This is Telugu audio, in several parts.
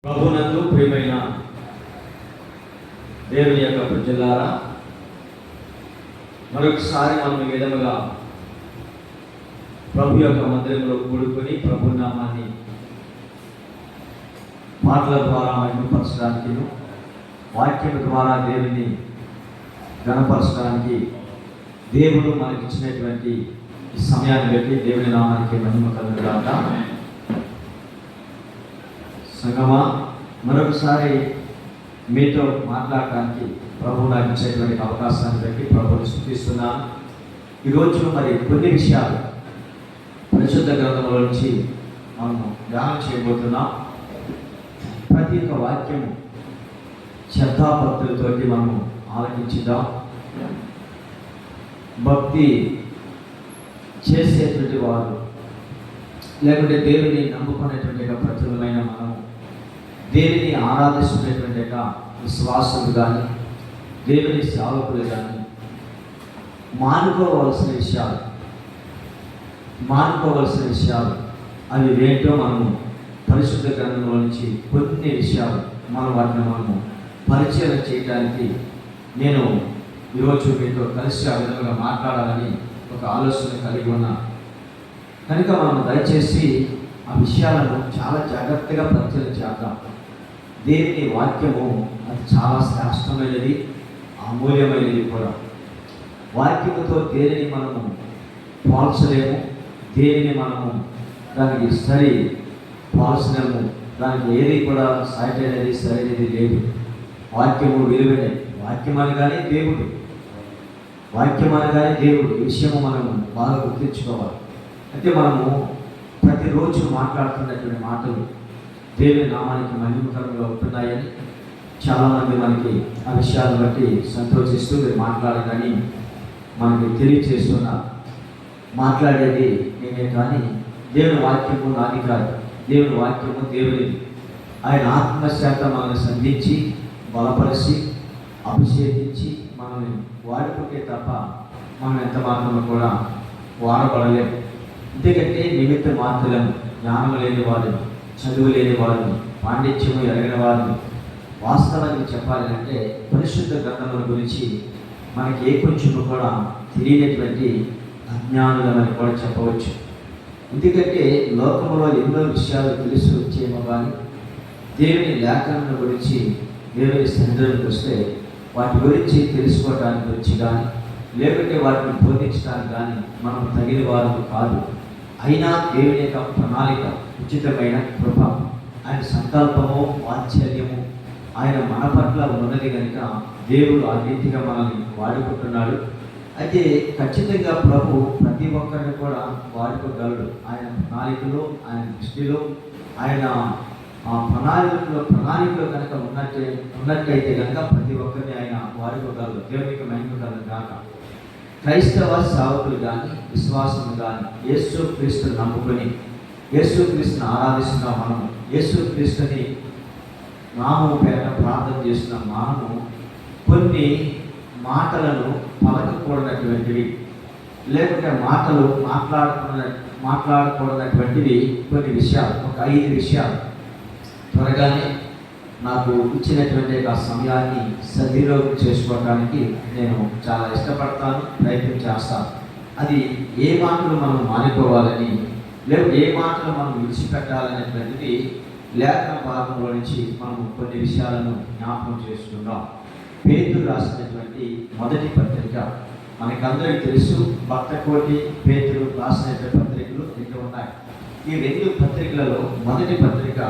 ప్రభునందు ప్రియమైన దేవుని యొక్క ప్రజలారా, మరొకసారి మనం ఈ విధముగా ప్రభు యొక్క మందిరంలో కూడుకొని ప్రభు నామాన్ని మాటల ద్వారా మహిమపరచడానికి, వాక్యం ద్వారా దేవుని గణపరచడానికి దేవుడు మనకి ఇచ్చినటువంటి ఈ సమయాన్ని బట్టి దేవుని నామానికి మహిమ కలుగుగాక. సంగమా, మరొకసారి మీతో మాట్లాడటానికి ప్రభు నాకు ఇచ్చేటువంటి అవకాశాన్ని బట్టి ప్రభుని స్తుతిస్తున్నాను. ఈరోజు మరి కొన్ని విషయాలు పరిశుద్ధ గ్రంథంలో నుంచి మనము ధ్యానం చేయబోతున్నాం. ప్రతి ఒక్క వాక్యము శ్రద్ధాభక్తులతోటి మనము ఆలకించుదాం. భక్తి చేసేటువంటి వారు లేకుంటే దేవుని నమ్ముకునేటువంటి ప్రజలమైన మనము దేవుని ఆరాధిస్తున్నటువంటి విశ్వాసులు కానీ దేవుని సేవకులు కానీ మానుకోవలసిన విషయాలు అవి ఏంటో మనము పరిశుద్ధ గ్రంథంలో నుంచి కొన్ని విషయాలు వాటిని మనము పరిచయం చేయడానికి నేను ఈరోజు మీతో కలిసి ఆ విధంగా మాట్లాడాలని ఒక ఆలోచన కలిగి ఉన్నా. కనుక మనం దయచేసి ఆ విషయాలను చాలా జాగ్రత్తగా పరిచయం చేద్దాం. దేవుని వాక్యము అది చాలా శ్రేష్టమైనది, అమూల్యమైనది కూడా. వాక్యముతో దేనిని మనము పోల్చలేము, దేనిని మనము దానికి పోల్చలేము. దానికి ఏది కూడా సరైనది సరైనది లేదు. వాక్యము విలువైనది. వాక్యం అనగానే దేవుడు ఈ విషయము మనము బాగా గుర్తించుకోవాలి. అయితే మనము ప్రతిరోజు మాట్లాడుతున్నటువంటి మాటలు దేవుని నామానికి మహిమకరంగా ఉంటున్నాయని చాలామంది మనకి ఆ విషయాలను బట్టి సంతోషిస్తూ మీరు మాట్లాడదని మనకి తెలియచేస్తున్నారు. మాట్లాడేది నేనే కానీ దేవుని వాక్యము నాది కాదు. దేవుని వాక్యము దేవునిది. ఆయన ఆత్మశాత మనల్ని సంధించి బలపరిచి అభిషేకించి మనల్ని వాడుకుంటే తప్ప మనం ఎంత మాత్రము కూడా వాడబడలేము. ఎందుకంటే నిమిత్త మాత్రము, జ్ఞానం లేని వారిని, చదువు లేని వారిని, పాండిత్యము ఎరగిన వారిని వాస్తవానికి చెప్పాలంటే పరిశుద్ధ గ్రంథముల గురించి మనకి ఏ కొంచెము కూడా తెలియనటువంటి అజ్ఞానులమని కూడా చెప్పవచ్చు. ఎందుకంటే లోకంలో ఎన్నో విషయాలు తెలిసి వచ్చేమో కానీ దేవుని లేఖనల గురించి దేవుని సన్నిధిలోకి వస్తే వాటి గురించి తెలుసుకోవడానికి వచ్చి కానీ లేకుంటే వాటిని బోధించడానికి కానీ మనం తగిన వారు కాదు. అయినా దేవుని యొక్క ప్రణాళిక, ఉచితమైన కృప, ఆయన సంకల్పము, వాత్సల్యము ఆయన మన పట్ల ఉన్నది కనుక దేవుడు ఆ రీతిగా మనల్ని వాడుకుంటున్నాడు. అయితే ఖచ్చితంగా ప్రభు ప్రతి ఒక్కరిని కూడా వాడుకోగలడు. ఆయన ప్రణాళికలో, ఆయన దృష్టిలో, ఆయన ఆ ప్రణాళికలో కనుక ఉన్నట్టయితే కనుక ప్రతి ఒక్కరిని ఆయన వాడుకోగలడు. దేవునికి మహిమ కలుగును గాక. క్రైస్తవ సేవకులు కానీ విశ్వాసము కానీ యేసుక్రీస్తుని నమ్ముకొని యేసుక్రీస్తుని ఆరాధిస్తున్న మనము, యేసుక్రీస్తుని నామము పేర ప్రార్థన చేస్తున్న మనము కొన్ని మాటలను పలకకూడనటువంటివి లేకుంటే మాటలు మాట్లాడకూడనటువంటివి కొన్ని విషయాలు, ఒక 5 విషయాలు త్వరగానే నాకు ఇచ్చినటువంటి ఆ సమయాన్ని సద్వినియోగం చేసుకోవడానికి నేను చాలా ఇష్టపడతాను, ప్రయత్నం చేస్తాను. అది ఏ మాటలు మనం మానుకోవాలని లేకపోతే ఏ మాటలు మనం విడిచిపెట్టాలనేటువంటిది లేఖన భాగంలో నుంచి మనం కొన్ని విషయాలను జ్ఞాపకం చేసుకుందాం. పేతురు రాసినటువంటి మొదటి పత్రిక మనకందరికీ తెలుసు. భక్తకోటి పేతురు రాసినటువంటి పత్రికలు 2 ఉన్నాయి. ఈ 2 పత్రికలలో మొదటి పత్రిక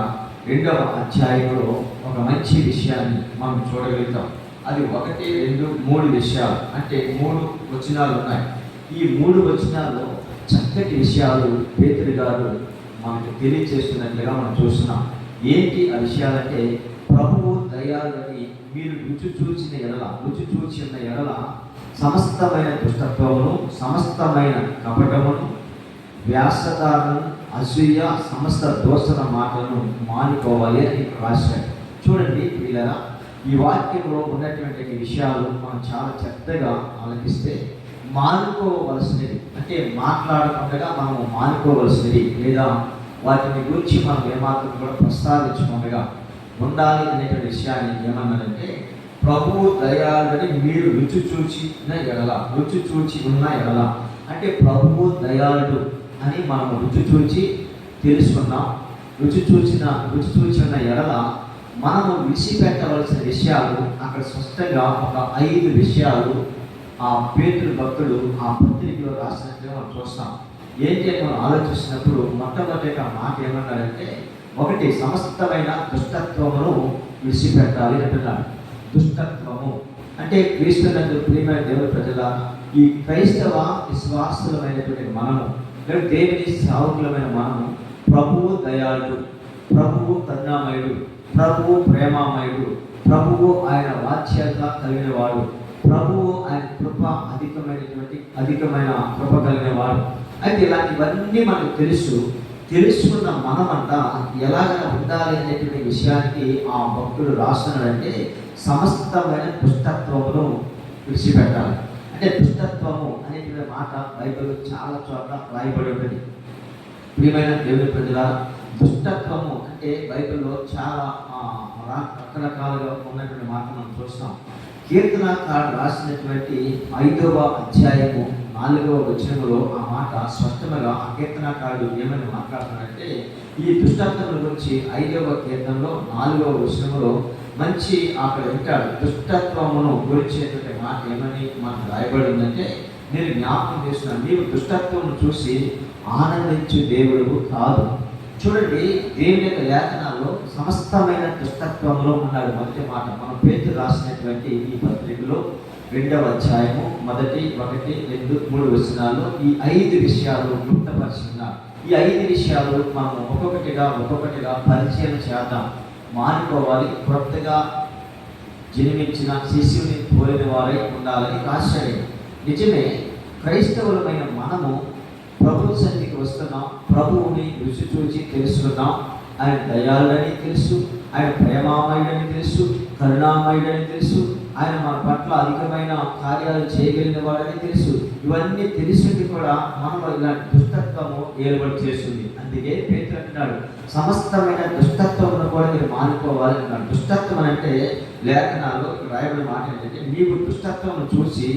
2వ అధ్యాయంలో ఒక మంచి విషయాన్ని మనం చూడగలుగుతాం. అది 1, 2, 3 విషయాలు, అంటే 3 వచనాలు ఉన్నాయి. ఈ 3 వచనాల్లో చక్కటి విషయాలు పేతురు గారు మనకు తెలియజేస్తున్నట్లుగా మనం చూస్తున్నాం. ఏంటి ఆ విషయాలంటే, ప్రభువు దయాలని మీరు రుచి చూచిన ఎడల సమస్తమైన దుష్టత్వమును, సమస్తమైన కపటమును, వ్యాసదాలను, అసూయ, సమస్త దోషణ మాటలను మానుకోవాలి అని రాశాడు. చూడండి పిల్లరా, ఈ వాక్యంలో ఉన్నటువంటి విషయాలు మనం చాలా చక్కగా ఆలోచిస్తే మానుకోవలసినది, అంటే మాట్లాడకుండా మనము మానుకోవలసినది లేదా వాటిని గురించి మనం ఏమాత్రం కూడా ప్రస్తావించకుండా ఉండాలి అనేటువంటి విషయాన్ని ఏమన్నారంటే, ప్రభువు దయాళుడని మీరు రుచి చూచి ఉన్న ఎడల అంటే ప్రభువు దయాళుడు అని మనం రుచి చూచి తెలుసుకున్నాం. రుచి చూచిన ఎడల మనము విడిచిపెట్టవలసిన విషయాలు అక్కడ స్పష్టంగా ఒక 5 విషయాలు ఆ పేతురు భక్తుడు ఆ పత్రికలో రాసినట్టుగా మనం చూస్తాం. ఏంటి అని మనం ఆలోచిస్తున్నప్పుడు మొట్టమొదటిగా మాట ఏమన్నాడంటే, ఒకటి సమస్తమైన దుష్టత్వమును విడిచిపెట్టాలి అంటున్నాడు. దుష్టత్వము అంటే క్రీస్తునందు ప్రియమైన దేవుని ప్రజల ఈ క్రైస్తవ విశ్వాసులమైనటువంటి మనము, దేవుని సేవకులమైన మనము ప్రభువు దయాళుడు, ప్రభువు కరుణామయుడు, ప్రభువు ప్రేమామయుడు, ప్రభువు ఆయన వాత్సల్యత కలిగిన వాడు, ప్రభువు ఆయన కృప అధికమైన కృప కలిగిన వాడు. అయితే ఇలాంటివన్నీ మనకు తెలుసుకున్న మనమంతా ఎలాగ ఉండాలి అనేటువంటి విషయానికి ఆ భక్తుడు రాస్తున్నాడంటే, సమస్తమైన దుష్టత్వమును విడిచిపెట్టాలి. అంటే దుష్టత్వము అనేటువంటి మాట బైబిల్లో చాలా చోట్ల రాయబడి ఉంటుంది. ప్రియమైన దేవుని ప్రజల, దుష్టత్వము అంటే బైబిల్లో చాలా రకరకాలుగా ఉన్నటువంటి మాట మనం చూస్తాం. కీర్తనకారుడు రాసినటువంటి 5వ అధ్యాయము 4వ వచనములో ఆ మాట స్పష్టంగా ఆ కీర్తనకారుడు ఏమని మాట్లాడుతున్నాడంటే, ఈ దుష్టత్వం గురించి 5వ కీర్తనలో 4వ వచనములో మంచి అక్కడ ఉంటాడు. దుష్టత్వమును గురించేటువంటి మాట ఏమని మనకు రాయబడి ఉందంటే, నేను జ్ఞాపకం చేస్తున్నాను, నీవు దుష్టత్వమును చూసి ఆనందించు దేవుడు కాదు. చూడండి, దేవుని యొక్క లేఖనాల్లో సమస్తమైన దుష్టత్వంలో ఉన్నాడు. మొదటి మాట మనం పేతురు రాసినటువంటి ఈ పత్రికలో 2వ అధ్యాయము 1, 2, 3 వచనాల్లో ఈ 5 విషయాలు గుర్తపరిచిన్నారు. ఈ 5 విషయాలు మనం ఒక్కొక్కటిగా పరిచయం చేద్దాం. మానుకోవాలి, కొత్తగా జన్మించిన శిశువుని పోలిన వారై ఉండాలని రాశాడు. నిజమే, క్రైస్తవులమైన మనము ప్రభు సన్నిధికి వస్తున్నాం, ప్రభువుని రుచి చూచి తెలుసుకున్నాం. ఆయన దయాళుడని తెలుసు, ఆయన ప్రేమామయుడని తెలుసు, కరుణామయుడని తెలుసు, ఆయన మన పట్ల అధికమైన కార్యాలు చేయగలిగిన వాడని తెలుసు. ఇవన్నీ తెలిసింది కూడా మనలో ఇలాంటి దుష్టత్వము ఏర్పాటు చేస్తుంది. అందుకే పేతురు అంటున్నాడు, సమస్తమైన దుష్టత్వమును కూడా మీరు మానుకోవాలి అన్నాడు. దుష్టత్వం అంటే లేఖనాల్లో రాయబడిన మాట ఏంటంటే, నీవు దుష్టత్వమును చూసి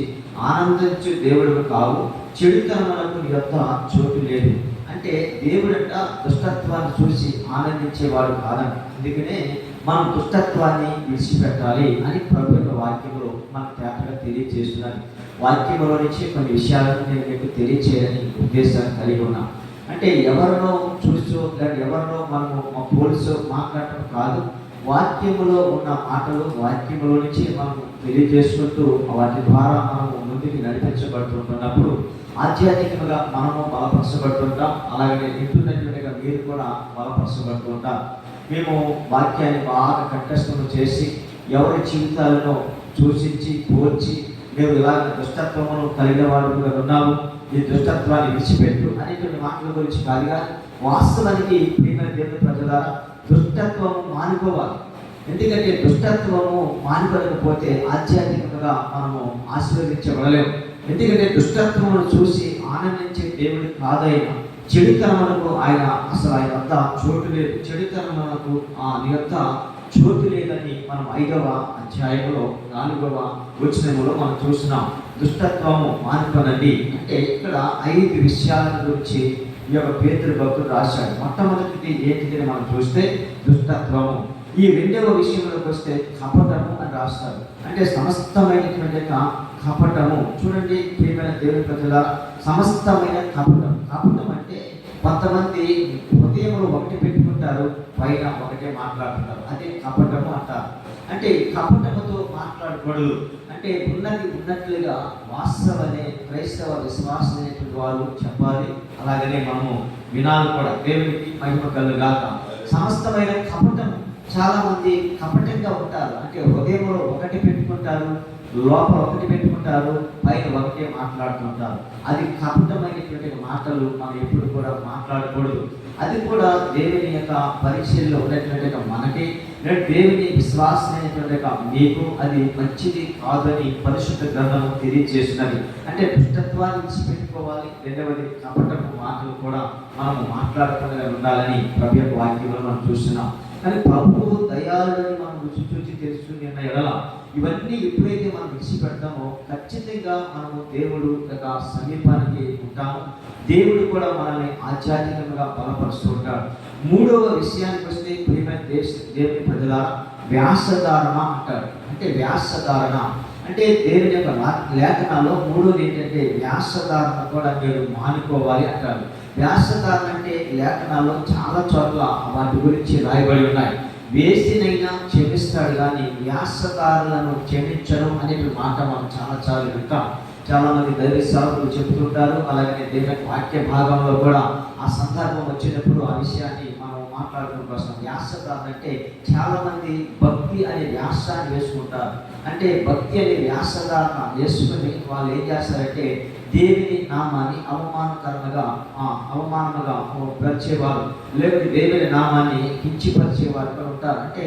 ఆనందించే దేవుడు కావు, చెడుతనములకు నీ యొక్క చోటు లేదు. అంటే దేవుడంట దుష్టత్వాన్ని చూసి ఆనందించేవాడు కాదంట. అందుకనే మనం దుష్టత్వాన్ని విడిచిపెట్టాలి అని ప్రభు యొక్క వాక్యంలో మనకు తేటగా తెలియజేస్తున్నాను. వాక్యంలో నుంచి కొన్ని విషయాలను నేను మీకు తెలియచేయాలని ఉద్దేశాన్ని కలిగి ఉన్నాను. అంటే ఎవరినో చూసో లేదా ఎవరినో మనము పోలీసు మాట్లాడటం కాదు, వాక్యములో ఉన్న మాటలు వాక్యములో నుంచి మనం తెలియజేసుకుంటూ వాటి ద్వారా మనము ముందుకు నడిపించబడుతుంటున్నప్పుడు ఆధ్యాత్మికంగా మనము బలపరచబడుతుంటాం. అలాగే వింటున్నట్టుగా మీరు కూడా బలపరచబడుతుంటాం. మేము వాక్యాన్ని బాగా కంఠస్థం చేసి ఎవరి జీవితాలను సూచించి పోల్చి, మేము ఇలాగ దుష్టత్వమును కలిగిన వాడుగా ఉన్నాము, ఈ దుష్టత్వాన్ని విడిచిపెట్టు అనేటువంటి మాటల గురించి కాదుగా, వాస్తవానికి ప్రియమైన దేవుని ప్రజల దుష్టత్వము మానుకోవాలి. ఎందుకంటే దుష్టత్వము మానుకోలేకపోతే ఆధ్యాత్మికంగా మనము ఆశీర్వదించబడలేము. ఎందుకంటే దుష్టత్వమును చూసి ఆనందించే దేవుడు కాదైన, చెడుతనమునకు ఆయన వద్ద చోటు లేదు, చెడుతనమునకు నీ యొక్క చోటు లేదని మనం 5వ అధ్యాయంలో 4వ వచనములో మనం చూస్తున్నాం. దుష్టత్వము మానుకోనండి అంటే ఇక్కడ 5 విషయాల గురించి ఈ యొక్క పేతురు భక్తుడు రాశాడు. మొట్టమొదటిది ఏంటిదని మనం చూస్తే దుష్టత్వము. ఈ 2వ విషయంలోకి వస్తే కపటము అని రాస్తారు. అంటే సమస్తమైనటువంటి కపటము. చూడండి ప్రియమైన దేవుని ప్రజల, సమస్తమైన కపటం. కపటం అంటే కొంతమంది హృదయంలో ఒకటి పెట్టుకుంటారు, పైన ఒకటే మాట్లాడుతుంటారు. అదే కపటము అంటారు. అంటే కపటముతో మాట్లాడకూడదు. అంటే ఉన్నది ఉన్నట్లుగా వాస్తవనే క్రైస్తవ విశ్వాసం అనేటువంటి వారు చెప్పాలి. అలాగనే మనము వినాలి కూడా. దేవునికి మహిమ కలుగాక. సమస్తమైన కపటము. చాలా మంది కపటంగా ఉంటారు. అంటే హృదయంలో ఒకటి పెట్టుకుంటారు, లోపల ఒకటి పెట్టుకుంటారు, పైన ఒకటే మాట్లాడుతుంటారు. అది కపటమైనటువంటి మాటలు మనం ఎప్పుడు కూడా మాట్లాడకూడదు. అది కూడా దేవుని యొక్క పరీక్షల్లో ఉన్నటువంటి మనకి, దేవుని విశ్వాసమైనటువంటి మీకు అది మంచిది కాదని పరిశుద్ధ గ్రంథం తెలియజేస్తున్నది. అంటే దుష్టత్వాన్ని విడిచిపెట్టుకోవాలి. 2వది కపటపు మాటలు కూడా మనము మాట్లాడకుండా ఉండాలని ప్రభు యొక్క వాక్యంలో మనం చూస్తున్నాం. కానీ ప్రభువు దయాళుడని మనం రుచి చూచి తెలుసుకుని ఉన్న ఎడల ఇవన్నీ ఎప్పుడైతే మనం విడిచిపెడతామో ఖచ్చితంగా మనము దేవుడు యొక్క సమీపానికి ఉంటాము. దేవుడు కూడా మనల్ని ఆధ్యాత్మికంగా బలపరుస్తూ ఉంటాడు. మూడవ విషయానికి వస్తే ప్రియమైన దేవుని ప్రజలారా, వ్యాసధారణ అంటారు. అంటే వ్యాసధారణ అంటే దేవుని యొక్క లేఖనాల్లో మూడోది ఏంటంటే వ్యాసధారణ కూడా మీరు మానుకోవాలి అంటారు. వ్యాసధారణ అంటే లేఖనాల్లో చాలా చోట్ల వాటి గురించి రాయబడి ఉన్నాయి. వేసినైనా క్షమిస్తాడు కానీ వ్యాసధారులను క్షమించడం అనే మాట మనం చాలా వింటాం. చాలా మంది దైవ సేవకులు చెబుతుంటారు. అలాగే దేవుని వాక్య భాగంలో కూడా ఆ సందర్భం వచ్చినప్పుడు ఆ విషయాన్ని మనం మాట్లాడడం కోసం వ్యాసధారణ అంటే చాలా మంది భక్తి అనే వ్యాసాన్ని వేసుకుంటారు. అంటే భక్తి అనే వ్యాసధారణ వేసుకుని వాళ్ళు ఏం చేస్తారంటే దేవుని నామాన్ని అవమానముగా పరిచేవారు, లేకపోతే దేవుని నామాన్ని కించిపరిచేవారు కూడా ఉంటారు. అంటే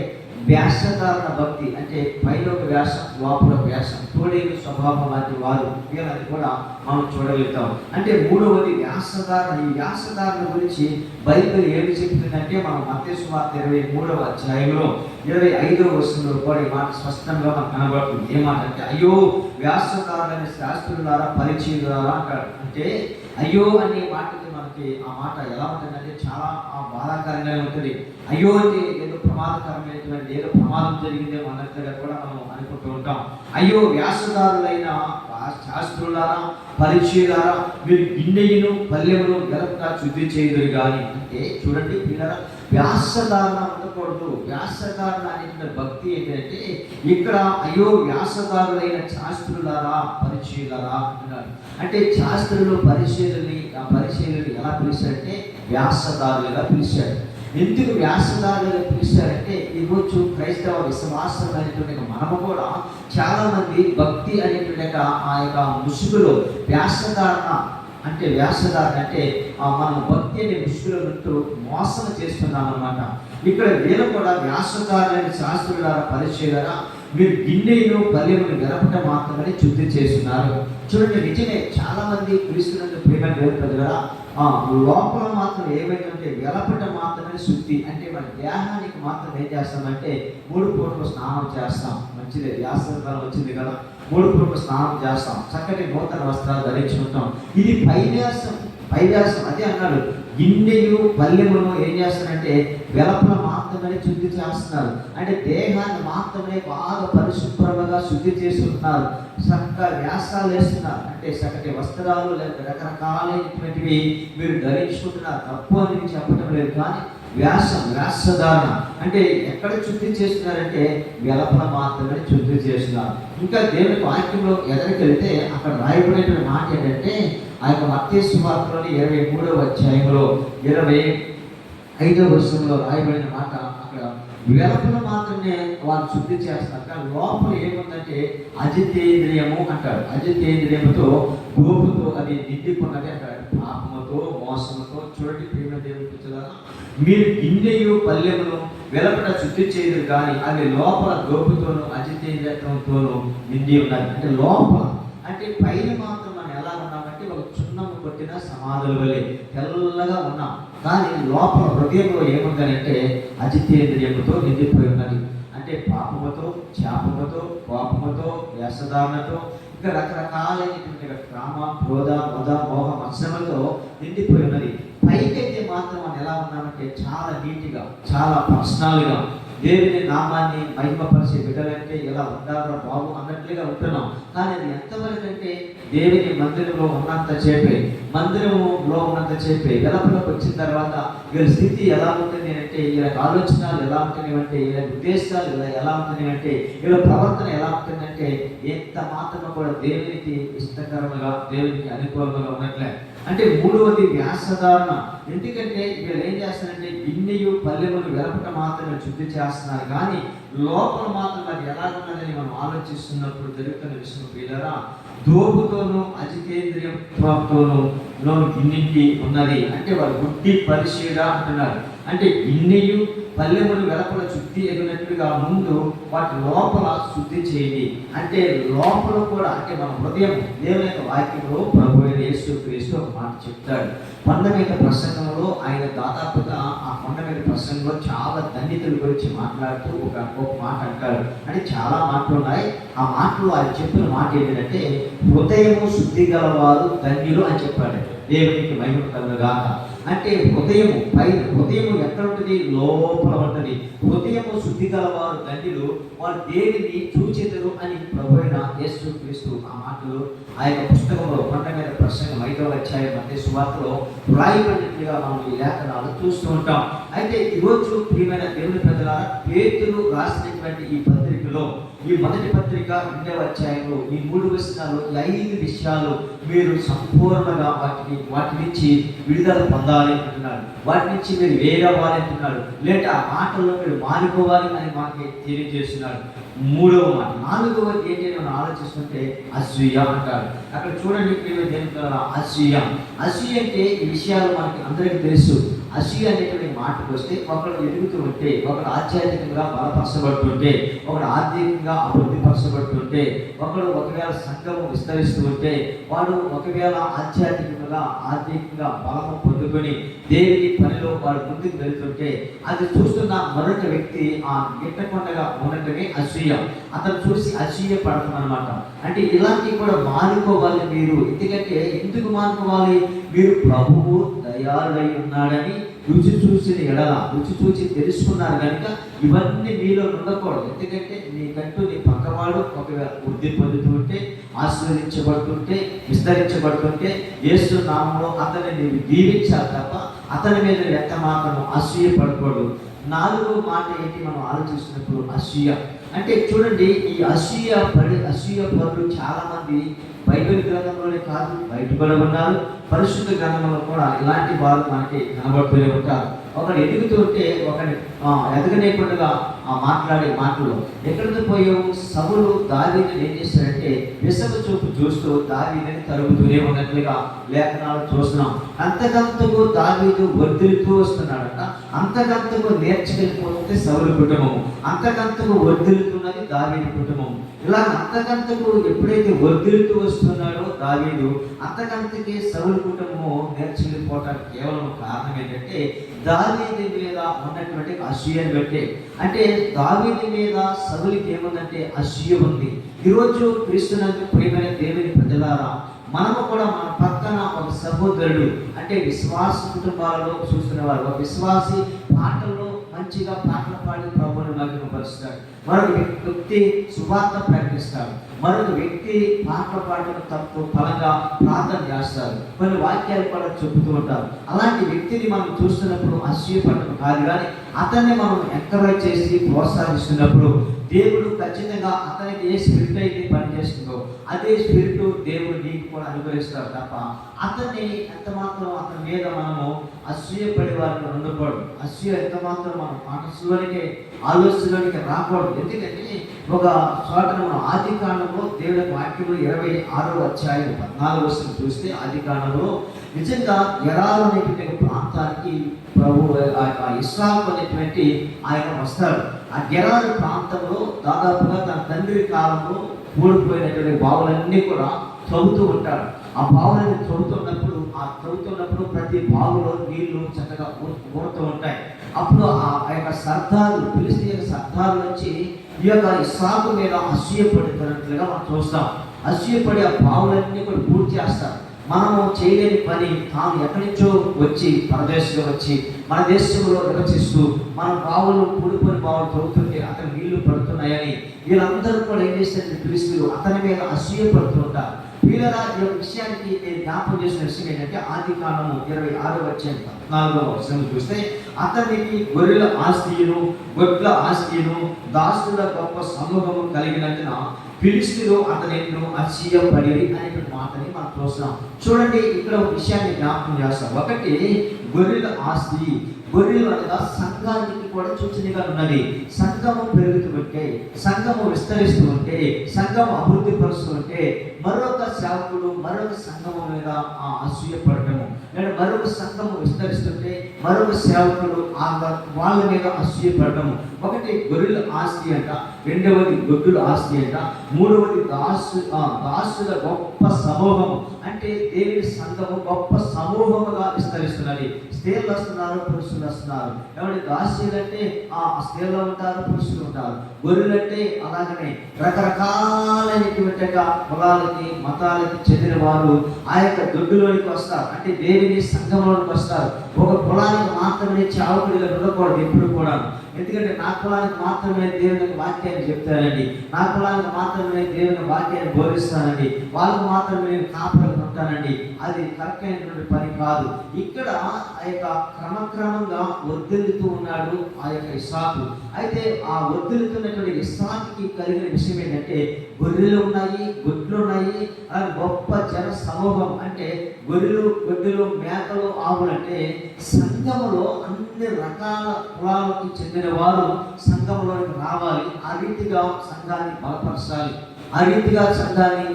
వ్యాసధారణ భక్తి అంటే పైలోక వ్యాసం లోపల వ్యాసం తోడేలు స్వభావం లాంటి వారు వీళ్ళని కూడా మనం చూడగలుగుతాం. అంటే మూడవది వ్యాసధారణ. ఈ వ్యాసధారణ గురించి బైబిల్ ఏమి చెప్తుందంటే మనం మత్తయి సువార్త 23వ అధ్యాయంలో 25వ వచనంలో కూడా ఈ మాట స్పష్టంగా మనకు కనబడుతుంది. ఏమాట అంటే అయ్యో వ్యాసధారులైన శాస్త్రులారా పరిచయులారా అంటాడు. అంటే అయ్యో అనే మాటకి మనకి ఆ మాట ఎలా ఉంటుందంటే చాలా బాధాకరంగా ఉంటుంది. అయ్యో అంటే ఏదో ప్రమాదకరమైనటువంటి ఏదో ప్రమాదం జరిగిందేమో అన్నట్టుగా కూడా మనం అనుకుంటూ ఉంటాం. అయ్యో వ్యాసదారులైన శాస్త్రులారా పరిచయులారా మీరు గిన్నెయును పల్లెమును గెలపగా శుద్ధి చేయదురు కానీ. అంటే చూడండి పిల్లరా, వ్యాసధారణ ఉండకూడదు. వ్యాసధారణ అనేటువంటి భక్తి ఏంటంటే ఇక్కడ అయ్యో వ్యాసదారులైన శాస్త్రులారా పరిచయులారా అంటున్నారు. అంటే శాస్త్రులు పరిచయులని ఎలా పిలిచారంటే వ్యాసదారులుగా పిలిచారు. ఎందుకు వ్యాసదారులుగా పిలిచారంటే ఈరోజు క్రైస్తవ విశ్వాసమైనటువంటి మనము కూడా చాలా మంది భక్తి అనేటువంటి ఆ యొక్క ముసుగులో వ్యాసధారణ అంటే మనం భక్తి అనే ముసుగులో ఉంటూ మోసం చేస్తున్నాం అన్నమాట. ఇక్కడ వీళ్ళు కూడా వ్యాసధారులైన శాస్త్రులారా పరిచయులారా మీరు గిన్నెను పల్లెమును గెలపటం మాత్రమే శుద్ధి చేస్తున్నారు. చూడండి, నిజమే చాలా మంది క్రీస్తునందు ప్రేమ దేవుని ప్రజలారా లోపల మాత్రం ఏమైందంటే వెలపటం మాత్రమే శుద్ధి. అంటే మన దేహానికి మాత్రం ఏం చేస్తామంటే 3 పూటలు స్నానం చేస్తాం. మంచిదే, వ్యాసకాలం వచ్చింది కదా, 3 పూటలు స్నానం చేస్తాం, చక్కటి నూతన వస్త్రాలు ధరించుకుంటాం. ఇది పైవ్యాసం. అదే అన్నాడు, గిన్నెయు పల్లెమును ఏం చేస్తారంటే వెలపల మాత్రమే శుద్ధి చేస్తున్నారు. అంటే దేహాన్ని మాత్రమే బాగా పరిశుభ్రంగా శుద్ధి చేస్తున్నారు. చక్కగా వ్యాసాలు వేస్తున్నారు. అంటే చక్కటి వస్త్రాలు లేదా రకరకాలైనటువంటివి మీరు ధరించుకుంటున్నారు. తప్పు అని చెప్పడం లేదు, కానీ వ్యాసధారణ అంటే ఎక్కడ శుద్ధి చేస్తున్నారంటే వెలపల మాత్రమే శుద్ధి చేస్తున్నారు. ఇంకా దేవుని వాక్యంలో ఎదరికి వెళ్తే అక్కడ రాయబడిన మాట ఏంటంటే ఆ యొక్క మత్తయి సువార్తలోని 23వ అధ్యాయంలో 25వ వచనంలో రాయబడిన మాట అక్కడ వెలపల మాత్రమే వాళ్ళు శుద్ధి చేస్తారు. కానీ లోపల ఏముందంటే అజితేంద్రియము అంటారు. అజితేంద్రియముతో గోపుతో అది నిండిపోయినది అంటారు. పాపముతో మోసముతో. చూడండి ప్రియమైన దేవుని పిల్లలారా, మీరు గిన్నెయు పల్లెమును వెలపట శుద్ధి చేయదు కానీ అది లోపల గోపుతోనూ అజితేంద్రియత్వంతోనూ నిండి ఉన్నది. అంటే లోపల అంటే పైన మాత్రం మనం ఎలా ఉన్నామంటే ఒక చున్నము కొట్టిన సమాధుల వలె తెల్లగా ఉన్నాం. కానీ లోపల హృదయంలో ఏముందనంటే అజితేంద్రియముతో నిండిపోయి ఉన్నది. అంటే పాపముతో, శాపముతో, కోపముతో, వ్యసధారణతో, ఇంకా రకరకాలైనటువంటి కామ, క్రోధ, మద, మోహ, మత్సరములతో నిండిపోయి ఉన్నది. పైకైతే మాత్రం మనం ఎలా ఉన్నామంటే చాలా నీట్గా, చాలా పర్సనల్గా దేవుని నామాన్ని మహిమపరిచే బిడ్డలంటే ఇలా ఉండాలి బాబు అన్నట్లుగా ఉంటున్నాం. కానీ అది ఎంతవరకు అంటే దేవుని మందిరంలో ఉన్నంత చేపే వెలపలకు వచ్చిన తర్వాత వీళ్ళ స్థితి ఎలా ఉంటుంది అంటే, వీళ్ళ ఆలోచనలు ఎలా ఉంటున్నాయి అంటే, వీళ్ళ ఉద్దేశాలు ఎలా ఉంటున్నాయి అంటే, వీళ్ళ ప్రవర్తన ఎలా ఉంటుందంటే ఎంత మాత్రం కూడా దేవునికి ఇష్టకరంగా, దేవునికి అనుకూలంగా ఉన్నట్లే. అంటే మూడవది వ్యాసధారణ. ఎందుకంటే వీళ్ళు ఏం చేస్తారంటే గిన్నెయు పల్లెమును వెలపట మాత్రమే శుద్ధి చేస్తున్నారు, కానీ లోపల మాత్రం అది ఎలాగున్నదని మనం ఆలోచిస్తున్నప్పుడు జరుగుతున్న విషయం పిల్లరా, దోపుతోనూ అజితేంద్రియత్వంతోనూ గిన్నింటి ఉన్నది. అంటే వాళ్ళు గుడ్డి పరిశీల అంటున్నారు. అంటే ఇన్నియు పల్లెములు వెలపల శుద్ధి ఎగినట్లుగా ముందు వాటి లోపల శుద్ధి చేయండి. అంటే లోపల కూడా, అంటే మన హృదయం దేవుని యొక్క వాక్యంలో ప్రభు అయిన యేసుక్రీస్తు ఒక మాట చెప్తాడు. కొండ మీద ప్రసంగంలో ఆయన దాదాపుగా ఆ కొండ మీద ప్రసంగంలో చాలా ధన్యతల గురించి మాట్లాడుతూ ఒక మాట అంటాడు. అంటే చాలా మాటలు ఉన్నాయి. ఆ మాటలు ఆయన చెప్పిన మాట ఏంటంటే, హృదయము శుద్ధి గలవారు ధన్యులు అని చెప్పాడు. దేవునికి మహిమ కలుగుగాక. అంటే హృదయము ఎక్కడ ఉంటుంది? లోపల ఉంటుంది. హృదయము శుద్ధి గలవారు ధన్యులు, వారు దేనిని చూచెదరు అని ప్రభు అయిన యేసుక్రీస్తు ఆ మాటలు ఆ యొక్క పుస్తకంలో కొండ మీద ప్రసంగం 5వ అధ్యాయం మత్తయి సువార్తలో వ్రాయబడినట్లుగా మనం ఈ లేఖనాలు చూస్తూ ఉంటాం. అయితే ఈరోజు ప్రియమైన దేవుని ప్రజలారా, పేతురు రాసినటువంటి ఈ పత్రికలో, ఈ మొదటి పత్రిక 2వ అధ్యాయంలో ఈ 3 వచనాలు, ఈ 5 విషయాలు మీరు సంపూర్ణంగా వాటి నుంచి విడుదల పొందాలి అంటున్నాడు. వాటి నుంచి మీరు వేరవ్వాలి అంటున్నాడు. లేదా ఆ మాటల్లో మీరు మానుకోవాలి అని మాకు తెలియజేస్తున్నాడు. 3వ మాట. 4వది ఏంటి మనం ఆలోచిస్తుంటే అసూయ అంటారు. అక్కడ చూడండి అసూయ. అసూయ అంటే ఈ విషయాలు మనకి అందరికీ తెలుసు. అసూయ అనేటువంటి మాటకు వస్తే, ఒకరు ఎదుగుతూ ఉంటే, ఒకరు ఆధ్యాత్మికంగా బలపరచబడుతుంటే, ఒకరు ఆర్థికంగా అభివృద్ధి పరచబడుతుంటే, ఒకరు ఒకవేళ సంఘము విస్తరిస్తూ ఉంటే, వాడు ఒకవేళ ఆధ్యాత్మికంగా ఆర్థికంగా బలము పొందుకొని దేవుని పనిలో వాడు ముందుకు వెళ్తుంటే, అది చూస్తున్న మరొక వ్యక్తి ఆ గిట్టకొండగా ఉండటమే అసూయ. అతను చూసి అసూయ పడతామన్నమాట. అంటే ఇలాంటివి కూడా మానుకోవాలి మీరు. ఎందుకంటే ఎందుకు మానుకోవాలి? మీరు ప్రభువు దయాళుడై ఉన్నాడని రుచి చూసి తెలుసుకున్నారు కనుక ఇవన్నీ మీలో ఉండకూడదు. ఎందుకంటే నీకంటూ నీ పక్కవాడు ఒకవేళ వృద్ధి పొందుతూ ఉంటే, ఆశీర్వదించబడుతుంటే, విస్తరించబడుతుంటే, యేసు నామములో అతన్ని నీవు దీవించాలి తప్ప అతని మీద ఎంత మాత్రం అసూయ పడకూడదు. 4వ మాట ఏంటి మనం ఆలోచిస్తున్నప్పుడు? అసూయ. అంటే చూడండి, ఈ అసూయ పరులు చాలా మంది బైబిల్ గ్రంథంలోనే కాదు, బయట కూడా ఉన్నారు. పరిశుద్ధ గ్రంథంలో కూడా ఇలాంటి వారు మనకి కనబడుతూనే ఉంటారు. ఒకడు ఎదుగుతూ ఉంటే ఒకటి ఎదగనేకుండా మాట్లాడే మాటలు ఎక్కడికి పోయావు? సౌలు దావీదుని ఏం చేశాడంటే విషపు చూపు చూస్తూ దావీదుని తరుగుతూనే ఉన్నట్లుగా లేఖనాలు చూస్తున్నాం. అంతకంతకు దావీదు వర్ధిల్లుతూ వస్తున్నాడట. అంతకంతకు నేర్చుకెళ్ళిపోతుంది సౌలు కుటుంబం, అంతకంతకు వర్ధిల్లుతున్నది దావీదు కుటుంబం. ఇలా అంతకంతకు ఎప్పుడైతే వర్ధిల్లుతూ వస్తున్నాడో దావీదు, అంతకంతకి సౌలు కుటుంబము నేర్చుకెళ్ళిపోవటానికి కేవలం కారణం ఏంటంటే దావీదు మీద ఉన్నటువంటి అసూయను బట్టి. అంటే దావీదు మీద సౌలుకి ఏముందంటే అసూయ ఉంది. ఈరోజు క్రీస్తునందు ప్రియమైన దేవుని ప్రజలారా, మనము కూడా మన పక్కన ఒక సహోదరుడు, అంటే విశ్వాస కుటుంబాలలో చూస్తున్నవారు, ఒక విశ్వాసి పాటల్లో మంచిగా పాటలు పాడి ప్రభువుని మహిమపరుస్తాడు. మరొక వ్యక్తి సువార్త ప్రకటిస్తాడు. మరొక వ్యక్తి పాటలు పాడడం తప్పు ఫలంగా ప్రార్థన చేస్తారు. కొన్ని వాక్యాలు కూడా చెబుతూ ఉంటారు. అలాంటి వ్యక్తిని మనం చూస్తున్నప్పుడు అసూయపడటం కాదు, కానీ అతన్ని మనం ఎంకరేజ్ చేసి ప్రోత్సహిస్తున్నప్పుడు దేవుడు ఖచ్చితంగా అతనికి ఏ స్పిరిట్ అయితే పనిచేస్తుందో అదే స్పిరిట్ దేవుడు నీకు కూడా అనుగ్రహిస్తారు తప్ప అతన్ని ఎంత మాత్రం అతని మీద మనము అసూయపడే వారిని ఉండకూడదు. అసూయ ఎంత మాత్రం మన మనసులోనికి ఆలోచనలోనికి రాకూడదు. ఎందుకంటే ఒక చోట మనం ఆది కాండంలో దేవుడి వాక్యంలో 26వ అధ్యాయం 14వ వచనం చూస్తే, ఆది కాండంలో నిజంగా గెరారు అనేటువంటి ప్రాంతానికి ప్రభు ఇస్సాకు అనేటువంటి ఆయన వస్తాడు. ఆ గెరారు ప్రాంతంలో దాదాపుగా తన తండ్రి కాలంలో కూలిపోయినటువంటి బావులన్నీ కూడా త్రవ్వుతూ ఉంటాడు. ఆ బావులన్నీ త్రవ్వుతున్నప్పుడు ప్రతి బావులో నీళ్లు చక్కగా ఊరుతూ ఉంటాయి. అప్పుడు ఆ యొక్క సర్దారు, ఫిలిష్తీయుల సర్దారు వచ్చి ఈ యొక్క ఇస్సాకు మీద అసూయపడుతున్నట్లుగా మనం చూస్తాం. అసూయపడి ఆ బావులన్నీ కూడా పూర్తి చేస్తారు. మనము చేయలేని పని తాను ఎక్కడి నుంచో వచ్చి పరదేశంలో వచ్చి మన దేశంలో నివసిస్తూ మన బావులు పూడిపోయిన బావులు తవ్వుతుంటే అతను నీళ్లు పడుతున్నాయని వీళ్ళందరూ కూడా ఏం చేస్తారు? ఫిలిష్తీయులు అతని మీద అసూయపడుతూ ఉంటారు. వీళ్ళ ఈ విషయానికి నేను జ్ఞాపకం చేసిన విషయం ఏంటంటే, ఆది కాండము 26వ అధ్యాయం 14వ వచనం చూస్తే, అతనికి గొర్రెల ఆస్తియును గొడ్ల ఆస్తియును దాసుల గొప్ప సమూహము కలిగినందున ఫిలిష్తీయులు అతనిను అసూయపడి అనేటువంటి మాటని మనం చూస్తున్నాం. చూడండి, ఇక్కడ ఒక విషయాన్ని జ్ఞాపకం చేస్తాం. ఒకటి, గొర్రెల ఆస్తి. గొర్రెలు అనగా సంఘానికి కూడా సూచనగా ఉన్నది. సంఘము పెరుగుతూ ఉంటే, సంఘము విస్తరిస్తూ ఉంటే, సంఘము అభివృద్ధి పరుస్తూ ఉంటే మరొక సేవకుడు మరొక సంఘము మీద అసూయపడటము, లేదా మరొక సంఘము విస్తరిస్తుంటే మరొక సేవకుడు వాళ్ళ మీద అసూయపడటము. ఒకటి గొర్రెల ఆస్తి అంట, రెండవది గొడ్డుల ఆస్తి అంట, మూడవది దాసుల గొప్ప సమూహము. అంటే దేవుని సంఘము గొప్ప సమూహముగా విస్తరిస్తున్నది. స్త్రీలు వస్తున్నారు, పురుషులు వస్తున్నారు. ఎవరి దాసులు అంటే స్త్రీలు ఉంటారు, పురుషులు ఉంటారు. గొర్రెలు అంటే అలాగనే రకరకాలైనటువంటి కులాలకి మతాలకి చెందిన వారు ఆ యొక్క దొడ్డులోనికి వస్తారు. అంటే దేవుని సంఘంలోనికి వస్తారు. ఒక కులానికి మాత్రమే చావుకుడిగా ఉండకూడదు ఎప్పుడు కూడా. ఎందుకంటే నా కులానికి మాత్రమే దేవుని వాక్యాన్ని చెప్తానండి, నా కులానికి మాత్రమే దేవుని వాక్యాన్ని బోధిస్తానండి, వాళ్ళకు మాత్రమే నేను కాపురం ఉంటానండి, అది కరెక్ట్ అయినటువంటి పని కాదు. ఇక్కడ ఆ యొక్క క్రమక్రమంగా వర్ధిల్లుతూ ఉన్నాడు ఆ యొక్క ఇస్సాకు. అయితే ఆ వర్ధిల్లుతున్నటువంటి ఇస్సాకుకి కలిగిన విషయం ఏంటంటే గొర్రెలు ఉన్నాయి, గొడ్లు ఉన్నాయి, అది గొప్ప జన సమూహం. అంటే గొర్రెలు, గొడ్డులు, మేకలు, ఆవులు అంటే సంఘములో అన్ని రకాల కులాలకు చెందిన వారు సంఘంలోకి రావాలి. ఆ రీతిగా సంఘాన్ని బలపరచాలి, ఆ రీతిగా సంఘాన్ని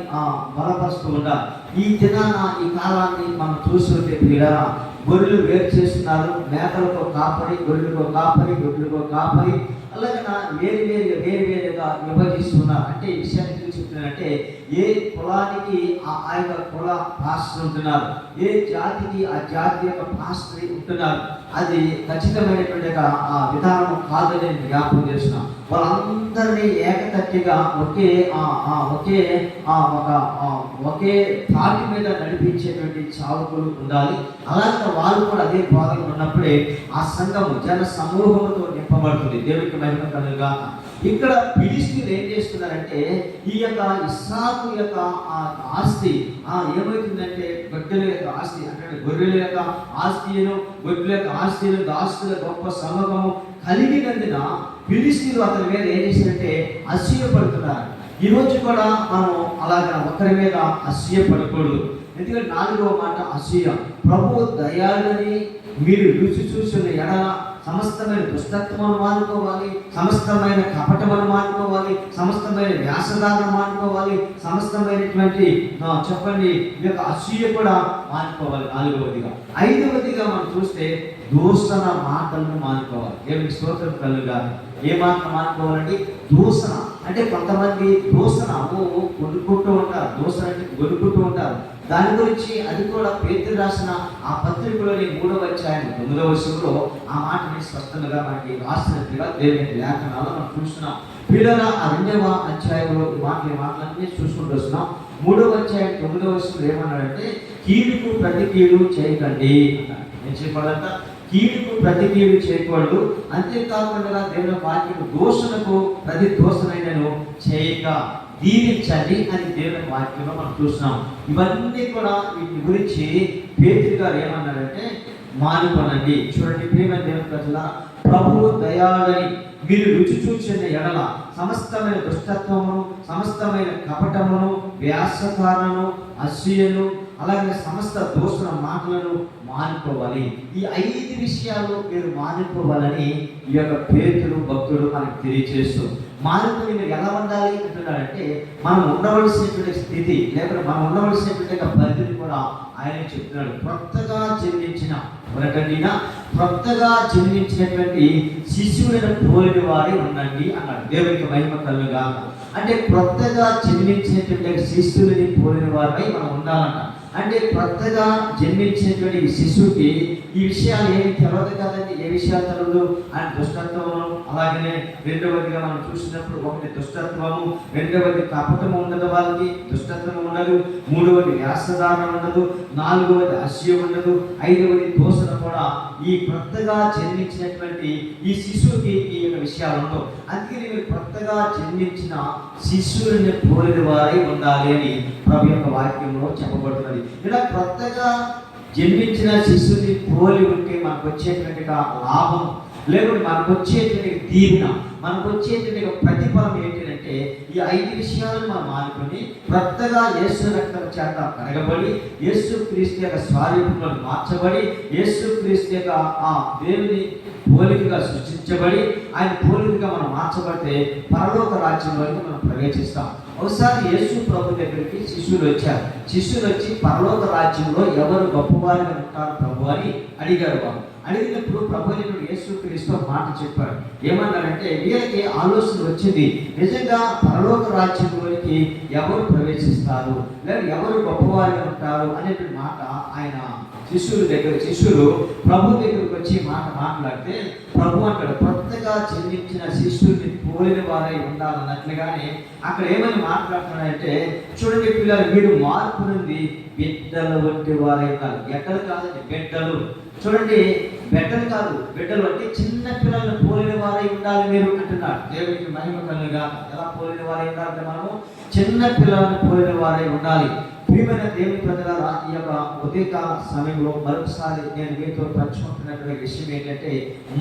బలపరుస్తూ ఉండాలి. ఈ దినాన ఈ కాలాన్ని మనం చూస్తుంటే పిల్లరా, గొర్రెలు వేరు చేస్తున్నారు, మేకలతో కాపరి, గొర్రెలతో కాపరి, గొడ్లతో కాపరి, అలాగే వేరువేరుగా విభజిస్తున్నారు. అంటే ఈ విషయాన్ని చెప్తున్నారంటే ఏ కులానికి ఆ యొక్క కుల పాస్టర్ ఉంటున్నారు, ఏ జాతికి ఆ జాతి యొక్క పాస్టర్ ఉంటున్నారు. అది ఖచ్చితమైనటువంటి విధానం కాదని జ్ఞాపకం చేస్తున్నాం. వాళ్ళందరినీ ఏకతట్టిగా ఒకే తాటి మీద నడిపించేటువంటి చావుకులు ఉండాలి. అలాగే వాళ్ళు కూడా అదే బోధన ఉన్నప్పుడే ఆ సంఘము జన సమూహంతో నింపబడుతుంది. దేవునికి మహిమ కలుగుగాక. ఇక్కడ ఫిలిష్తీయులు ఏం చేస్తున్నారంటే ఈ యొక్క ఇస్సాకు యొక్క ఆస్తి ఏమవుతుందంటే గొడ్డల యొక్క ఆస్తి అంటే గొర్రెల యొక్క ఆస్తిను, గొడ్ల యొక్క ఆస్తిను, దాసుల గొప్ప సమూహము కలిగినందున ఫిలిష్తీయులు అతని మీద ఏం చేశారంటే అసూయపడుతున్నారు. ఈరోజు కూడా మనం అలాగా ఒకరి మీద అసూయపడకూడదు. ఎందుకంటే 4వ మాట అసూయ. ప్రభు దయాళుని మీరు రుచి చూసిన ఎడల సమస్తమైన దుష్టత్వము మానుకోవాలి, సమస్తమైన కపటమును మానుకోవాలి, సమస్తమైన వ్యాసదానం మానుకోవాలి, సమస్తమైనటువంటి చెప్పండి ఈ యొక్క అసూయ కూడా మానుకోవాలి. 4వదిగా. 5వదిగా మనం చూస్తే దూషణ మాటలను మానుకోవాలి. దేవునికి స్తోత్రం కలుగుగాక. ఏ మాట మానుకోవాలండి? దూషణ. అంటే కొంతమంది దూషణ కొనుక్కుంటూ ఉంటారు, దూషణ అంటే కొనుక్కుంటూ ఉంటారు. దాని గురించి అది కూడా పేతురు రాసిన ఆ పత్రికలోని 3వ అధ్యాయం 9వ వచనంలో ఆ మాటని స్పష్టంగా మనకి రాసినట్టుగా దేవుని లేఖనాలు మనం చూస్తున్నాం. పిల్లల ఆ 2వ అధ్యాయంలో ఈ మాటలన్నీ చూసుకుంటూ వస్తున్నాం. 3వ అధ్యాయం 9వ వచనంలో ఏమన్నాడంటే కీడుకు ప్రతి కీడు చేయకండి అన్నాడు. ఏం చేయకూడదంట? కీడుకు ప్రతి కీడు చేయకూడదు. అంతేకాకుండా దేవుని వాక్యం దోషణకు ప్రతి దోషణైనను చేయక దీవించండి అని దేవుని వాక్యంలో మనం చూస్తున్నాం. ఇవన్నీ కూడా వీటి గురించి పేతురు గారు ఏమన్నారంటే మానుకోనండి. చూడండి ప్రియమైన దేవుని ప్రజలారా, ప్రభువు దయాళుని మీరు రుచి చూసిన ఎడల సమస్తమైన దుష్టత్వమును, సమస్తమైన కపటమును, వ్యాసకారణను, అసూయను, అలాగే సమస్త దోషణ మాటలను మానుకోవాలి. ఈ 5 విషయాలు మీరు మానుకోవాలని ఈ యొక్క పేతురు భక్తుడు మనకు తెలియజేస్తూ మానుకుని మీరు ఎలా ఉండాలి అంటున్నాడంటే మనం ఉండవలసినటువంటి స్థితి లేకపోతే మనం ఉండవలసినటువంటి పరిధిని కూడా ఆయన చెప్తున్నాడు. కొత్తగా జన్మించినటువంటి శిశువులను పోలిన వారి ఉండండి అన్నాడు. దేవునికి మహిమ కలుగుగాక. అంటే కొత్తగా జన్మించినటువంటి శిశువుని పోలిన వారిపై మనం ఉండాలంట. అంటే కొత్తగా జన్మించినటువంటి శిశువుకి ఈ విషయాలు ఏమి తెలియదు కదండి. ఏ విషయాలు తెలియదు? ఆయన దుష్టత్వము, అలాగనే 2వదిగా మనం చూసినప్పుడు ఒకటి దుష్టత్వము, 2వది కపటము ఉండదు, వాళ్ళకి దుష్టత్వము ఉండదు, 3వది వ్యాసదానం ఉండదు, 4వది అసూయ ఉండదు, 5వది దోషణ కూడా ఈ కొత్తగా జన్మించినటువంటి ఈ శిశువుకి ఈ యొక్క విషయాలు ఉండవు. అందుకని మీరు కొత్తగా జన్మించిన శిశువుని పోలిన వారై ఉండాలి అని ప్రభు యొక్క వాక్యంలో చెప్పబడుతున్నది. ఇలా కొత్తగా జన్మించిన శిశువుని పోలి ఉంటే మనకు వచ్చేటువంటి లాభం లేకుంటే మనకు వచ్చేటువంటి దీవెన, మనకు వచ్చేటువంటి ప్రతిఫలం ఏంటంటే ఈ 5 విషయాలను మనం మానుకొని కొత్తగా యేసు రక్తం చేత కడగబడి, యేసు క్రీస్తు యొక్క స్వరూపంలో మార్చబడి, యేసు క్రీస్తు యొక్క ఆ దేవుని పోలికగా సృష్టించబడి, ఆయన పోలికగా మనం మార్చబడితే పరలోక రాజ్యంలోకి మనం ప్రవేశిస్తాం. ఒకసారి యేసు ప్రభు దగ్గరికి శిష్యులు వచ్చారు. శిష్యులు వచ్చి పరలోక రాజ్యంలో ఎవరు గొప్పవారిగా ఉంటారు ప్రభు అని అడిగారు. వాళ్ళు అడిగినప్పుడు ప్రభు యేసు క్రీస్తు మాట చెప్పాడు. ఏమన్నాడంటే, వీళ్ళకి ఆలోచన వచ్చింది, నిజంగా పరలోక రాజ్యంలోకి ఎవరు ప్రవేశిస్తారు లేదా ఎవరు గొప్పవారిగా ఉంటారు అనేటువంటి మాట ఆయన శిష్యులు ప్రభు దగ్గరికి వచ్చి మాట్లాడితే ప్రభు అంటాడు, కొత్తగా జన్మించిన శిష్యుల్ని పోలిన వారై ఉండాలన్నట్లుగానే అక్కడ ఏమని మాట్లాడుతున్నాడంటే, చూడండి పిల్లలు, మీరు మార్పు నుండి బిడ్డల వంటి వారై ఉండాలి. ఎక్కడ కాదండి, బిడ్డలు. చూడండి, బిడ్డలు కాదు, బిడ్డలు అంటే చిన్న పిల్లలను పోలిన వారై ఉండాలి మీరు అంటున్నాడు. దేవుడికి మహిమ కలుగుగా. ఎలా పోలిన వారై ఉండాలంటే మనము చిన్న పిల్లలను పోలిన వారై ఉండాలి. ప్రియమైన దేవుని ప్రజలారా, ఈ యొక్క ఉదయకాల సమయంలో మరొకసారి నేను మీతో పంచుకుంటున్నటువంటి విషయం ఏంటంటే,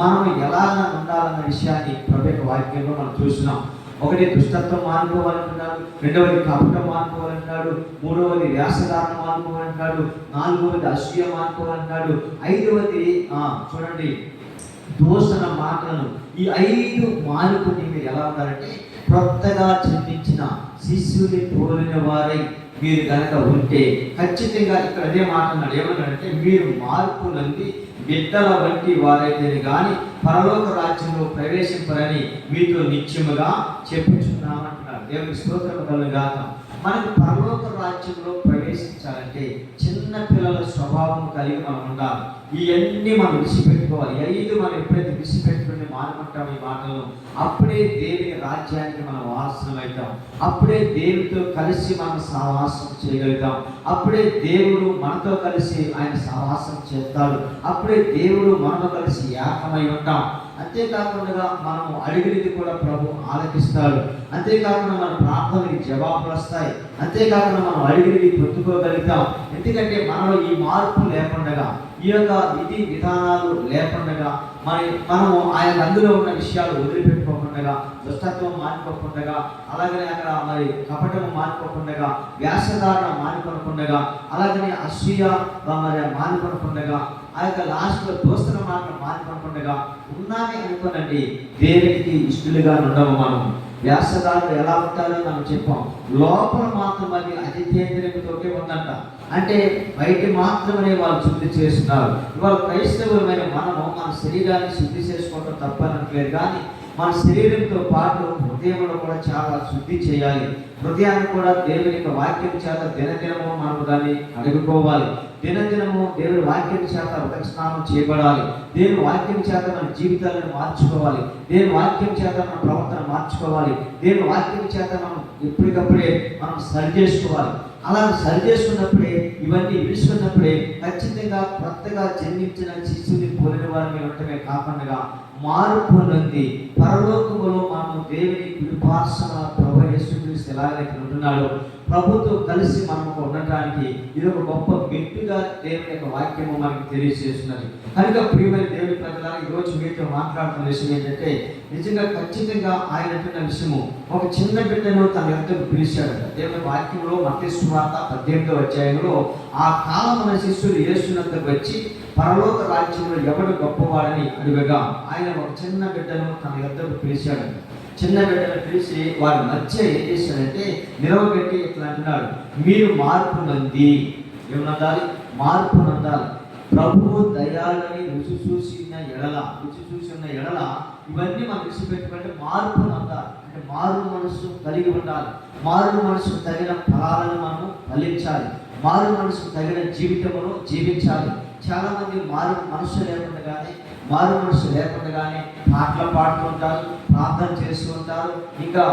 మనం ఎలా ఉండాలన్న విషయాన్ని ప్రభు యొక్క వాక్యంలో మనం చూస్తున్నాం. ఒకటి దుష్టత్వం మానుకోవాలంటున్నాడు, రెండవది కపటం మానుకోవాలంటున్నాడు, మూడవది వ్యాసధారణ మానుకోవాలంటున్నాడు, నాలుగవది అసూయ మానుకోవాలంటున్నాడు, ఐదవది చూడండి దూషణ మాటలను. ఈ 5 మానుకొని మీరు ఎలా ఉన్నారంటే కొత్తగా జన్మించిన శిశువుని పోలిన వారై మీరు కనుక ఉంటే ఖచ్చితంగా ఇక్కడ అదే మాట అన్నాడు. ఏమన్నాడంటే, మీరు మార్పు నుండి బిడ్డల వంటి వారైతే కానీ పరలోక రాజ్యంలో ప్రవేశింపరని మీతో నిత్యముగా చెప్పుచున్నామంటున్నారు. దేవుని స్తోత్రం కలుగుగాక. మనకు పరలోక రాజ్యంలో ప్రవేశించాలంటే చిన్న పిల్లల స్వభావం కలిగి మనం ఉండాలి. ఇవన్నీ మనం విడిచిపెట్టుకోవాలి. 5 మనం ఎప్పుడైతే విడిచిపెట్టుకుని మానుకుంటాం ఈ మాటలను, అప్పుడే దేవుని రాజ్యానికి మనం వారసులం అవుతాం. అప్పుడే దేవుడితో కలిసి మనం సహవాసం చేయగలుగుతాం. అప్పుడే దేవుడు మనతో కలిసి ఆయన సహవాసం చేస్తాడు. అప్పుడే దేవుడు మనతో కలిసి ఏకమై ఉంటాం. అంతేకాకుండా మనము అడిగినది కూడా ప్రభు ఆలకిస్తాడు. అంతేకాకుండా మన ప్రార్థనకి జవాబులు వస్తాయి. అంతేకాకుండా మనం అడిగినది పొందుకోగలుగుతాం. ఎందుకంటే మనలో ఈ మార్పు లేకుండా, ఈ యొక్క విధి విధానాలు లేకుండా, మనము ఆయన అందులో ఉన్న విషయాలు వదిలిపెట్టుకోకుండా, దుష్టత్వం మానుకోకుండా, అలాగనే అక్కడ కపటము మానుకోకుండా, వ్యాసధారణ మానుకోకుండా, అలాగనే అసూయ మానుకోకుండా, ఆ యొక్క లాస్ట్లో దోస్తన మాటలు మానుకోకుండా ఉన్నామే అనుకోనండి, దేవునికి ఇష్టలుగా ఉండము. మనం వ్యాసదారులు ఎలా ఉంటారో మనం చెప్పాం. లోపల మాత్రం అది అజితేంద్రియంతోటే ఉందంట. అంటే బయట మాత్రమే వాళ్ళు శుద్ధి చేస్తున్నారు. ఇవాళ క్రైస్తవులమైన మనము మన శరీరాన్ని శుద్ధి చేసుకోవడం తప్పనట్లేదు, కానీ మన శరీరంతో పాటు హృదయంలో కూడా చాలా శుద్ధి చేయాలి. హృదయాన్ని కూడా దేవుని యొక్క వాక్యం చేత దినదినము మనము దాన్ని అడుగుకోవాలి. దినదినము దేవుని వాక్యం చేత ఉదక స్నానం చేయబడాలి. దేవుని వాక్యం చేత మన జీవితాలను మార్చుకోవాలి. దేవుని వాక్యం చేత మన ప్రవర్తన మార్చుకోవాలి. దేవుని వాక్యం చేత మనం ఎప్పటికప్పుడే మనం సరి చేసుకోవాలి. అలా సరి చేసుకున్నప్పుడే, ఇవన్నీ విడుచుకున్నప్పుడే ఖచ్చితంగా కొత్తగా జన్మించిన శిశువుని పోలిన వారిని ఉండటమే కాకుండా మార్పు నుండి పరలోకములో మనము దేవుని కుడిపార్శ్వన ప్రభు యేసు క్రీస్తు ఎలాగైతే ఉంటున్నాడో ప్రభుతో కలిసి మనకు ఉండటానికి ఇది ఒక గొప్ప మెట్టుగా దేవుని యొక్క వాక్యము మనకు తెలియజేస్తున్నది. కనుక ప్రియమైన దేవుని ప్రజలారా, ఈరోజు మీతో మాట్లాడుతున్న విషయం ఏంటంటే, నిజంగా ఖచ్చితంగా ఆయన అంటున్న విషయము, ఒక చిన్న బిడ్డను తన యొద్దకు పిలిచాడు. దేవుని వాక్యంలో మత్తయి సువార్త 18వ అధ్యాయంలో ఆ కాలమున శిష్యులు యేసునందుకు వచ్చి పరలోక రాజ్యంలో ఎవడు గొప్పవాడని అడుగగా ఆయన ఒక చిన్న బిడ్డను తన యొద్దకు పిలిచాడు. చిన్న బిడ్డను పిలిచి వారి మధ్య ఏం చేశాడంటే నిలవబెట్టి ఇట్లా అంటున్నాడు, మీరు మార్పు నంది. ఏమన్నదాలి? మార్పు నందాలి. ప్రభువు దయాలని రుచి చూసిన ఎడల ఇవన్నీ మనం విడిచిపెట్టుకుంటే మార్పు నందాలి. అంటే మారు మనసు కలిగి ఉండాలి. మారు మనసుకు తగిన ఫలాలను మనము ఫలించాలి. మారు మనసుకు తగిన జీవితమును జీవించాలి. చాలా మంది మారు మనసు లేకుండానే పాటలు పాడుతుంటారు, ప్రార్థన చేస్తూ ఉంటారు, ఇంకా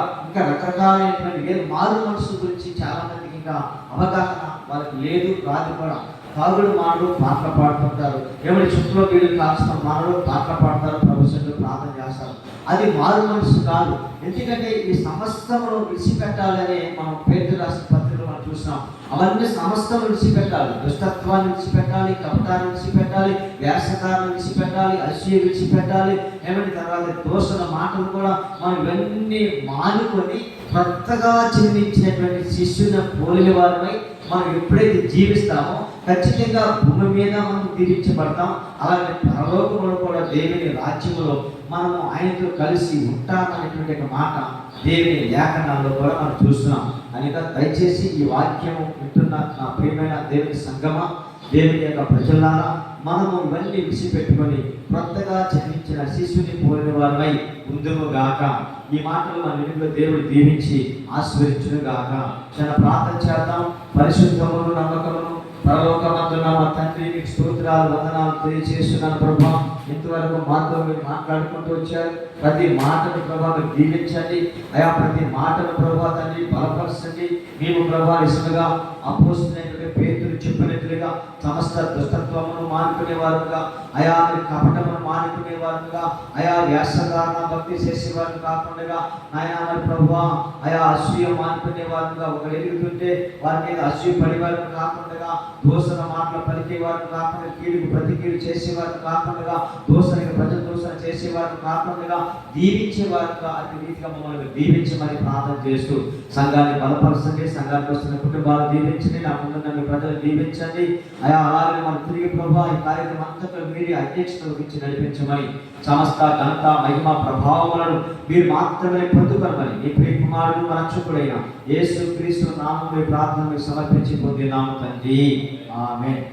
రకరకాలైనటువంటి మారు మనసు గురించి చాలా మందికి ఇంకా అవగాహన వాళ్ళకి లేదు, రాదు కూడా. తాగుడు మానడు పాటలు పాడుతుంటారు, ఎవరి చుట్టూ వీళ్ళు కాల్సిన మానడు పాటలు పాడతారు, ప్రభుత్వంలో ప్రార్థన చేస్తారు. అది మారు మనసు కాదు. ఎందుకంటే ఈ సమస్తమును విడిచిపెట్టాలని మనం పేతురు రాసిన పత్రికలో మనం చూసినాం. అవన్నీ సమస్తం విడిచిపెట్టాలి. దుష్టత్వాన్ని విడిచిపెట్టాలి, కపటాన్ని విడిచిపెట్టాలి, వ్యాసకాలను విడిచిపెట్టాలి, అసూయ విడిచిపెట్టాలి. ఏమంటే తర్వాత దోషణ మాటలు కూడా మనం ఇవన్నీ మానుకొని కొత్తగా జన్మించినటువంటి శిష్యుని పోలిన వారిపై మనం ఎప్పుడైతే జీవిస్తామో ఖచ్చితంగా భూమి మీద మనం దీవించబడతాం. అలాగే పరలోకంలో కూడా దేవుని రాజ్యములో మనము ఆయనతో కలిసి ఉంటామనేటువంటి ఒక మాట దేవుని లేఖనాల్లో కూడా మనం చూస్తున్నాం. కనుక దయచేసి ఈ వాక్యం వింటున్న నా ప్రియమైన దేవుని సంగమ, దేవుని యొక్క ప్రజలారా, మనము ఇవన్నీ విడిచిపెట్టుకొని కొత్తగా జన్మించిన శిశువుని పోలిన వారిపై ముందుము గాక. ఈ మాటలు మన ఇంట్లో దేవుడు దీవించి ఆశీర్వదించును గాక. చాలా ప్రార్థన చేద్దాం. పరిశుద్ధమును నమ్మకమును పరలోకమందున్న మా తండ్రి, మీకు స్తోత్రాలు వందనాలు తెలియజేస్తున్నాను ప్రభా. ఇంతవరకు మాతో మీరు మాట్లాడుకుంటూ వచ్చారు. ప్రతి మాటను ప్రభా మీరు దీవించండి అయా. ప్రతి మాటను ప్రభా తండ్రి బలపరచండి. మేము ప్రభా నిజంగా అపోస్తులైనటువంటి పేతురు చెప్పినట్లుగా సమస్త దుష్టత్వమును మానుకునే వారుగా అయా, కపటమును మానుకునే వారుగా అయా, వ్యాసకారణ భక్తి చేసేవారు కాకుండా నాయనా మరి ప్రభువా అయా, అసూయ మానుకునే వారుగా, ఒకరు ఎదుగుతుంటే వారి మీద అసూయ పడేవారు కాకుండా, దోషణ మాటలు పలికేవారు కాకుండా, కీడుకు ప్రతి కీడు చేసేవారు కాకుండా, దోషణకి ప్రజల దోషణ చేసేవారు కాకుండా, దీవించేవారుగా అతి రీతిగా మమ్మల్ని దీవించమని ప్రార్థన చేస్తూ సంఘాన్ని బలపరచండి. సంఘానికి వస్తున్న కుటుంబాలు దీవించండి. నా ముందున్న మీ ప్రజలు దీవించండి అయా. అలాగే మన తిరిగి ప్రభావ ఈ కార్యక్రమం అంతటా మీరే అధ్యక్షతలు ఇచ్చి నడిపించమని, సమస్త ఘనత మహిమ ప్రభావములను మీరు మాత్రమే పొందుకోమని ఈ ప్రియ కుమారుడు మన రక్షకుడైన యేసు క్రీస్తు నామములో ప్రార్థన సమర్పించి పొందినాము తండ్రి. ఆమేన్.